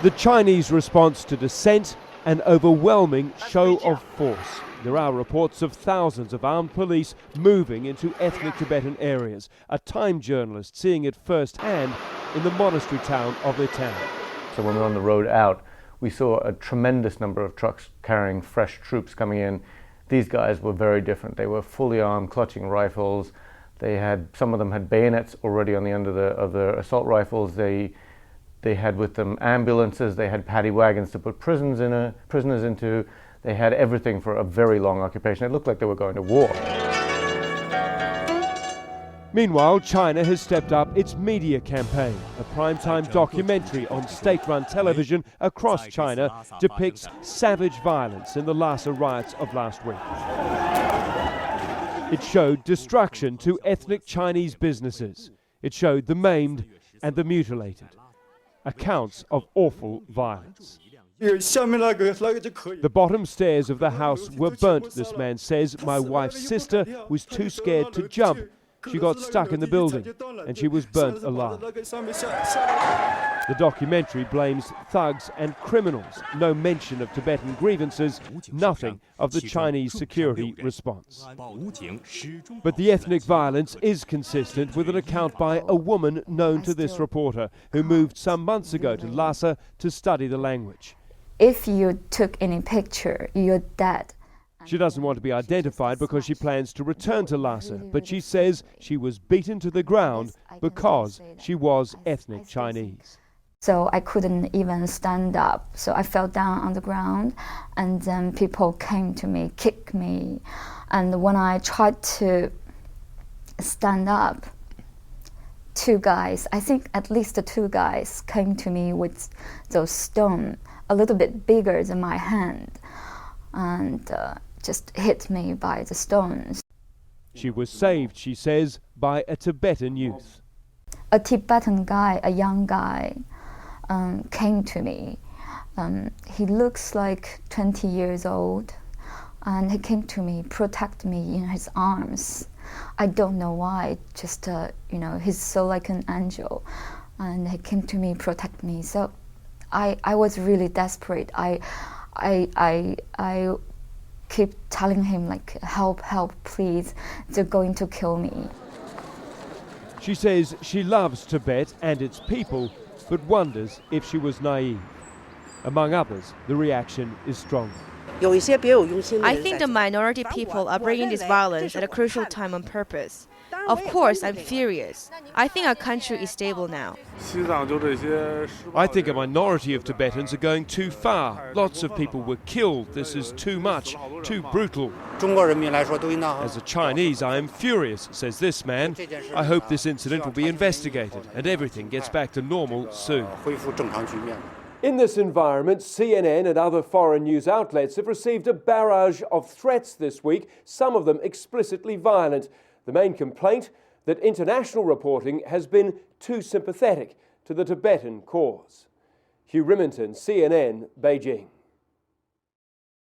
The Chinese response to dissent, an overwhelming show of force. There are reports of thousands of armed police moving into ethnic Tibetan areas. A Time journalist seeing it firsthand in the monastery town of their town. So when we were on the road out, we saw a tremendous number of trucks carrying fresh troops coming in. These guys were very different. They were fully armed, clutching rifles. Some of them had bayonets already on the end of the assault rifles. They had with them ambulances. They had paddy wagons to put prisoners into. They had everything for a very long occupation. It looked like they were going to war. Meanwhile, China has stepped up its media campaign. A primetime documentary on state-run television across China depicts savage violence in the Lhasa riots of last week. It showed destruction to ethnic Chinese businesses. It showed the maimed and the mutilated. Accounts of awful violence. The bottom stairs of the house were burnt, this man says. My wife's sister was too scared to jump. She got stuck in the building and she was burnt alive. The documentary blames thugs and criminals. No mention of Tibetan grievances, nothing of the Chinese security response. But the ethnic violence is consistent with an account by a woman known to this reporter who moved some months ago to Lhasa to study the language. If you took any picture, you're dead. She doesn't want to be identified because she plans to return to Lhasa, but she says she was beaten to the ground because she was ethnic Chinese. So I couldn't even stand up. So I fell down on the ground, and then people came to me, kicked me. And when I tried to stand up, two guys, I think at least two guys, came to me with those stones, a little bit bigger than my hand, and just hit me by the stones. She was saved, she says, by a Tibetan youth. A Tibetan guy, a young guy, came to me. He looks like 20 years old, and he came to me, protect me in his arms. I don't know why, just, he's so like an angel, and he came to me, protect me. So I was really desperate. I keep telling him, like, help, please, they're going to kill me. She says she loves Tibet and its people, but wonders if she was naive. Among others, the reaction is stronger. I think the minority people are bringing this violence at a crucial time on purpose. Of course, I'm furious. I think our country is stable now. I think a minority of Tibetans are going too far. Lots of people were killed. This is too much, too brutal. As a Chinese, I am furious, says this man. I hope this incident will be investigated and everything gets back to normal soon. In this environment, CNN and other foreign news outlets have received a barrage of threats this week, some of them explicitly violent. The main complaint, that international reporting has been too sympathetic to the Tibetan cause. Hugh Rimmington, CNN, Beijing.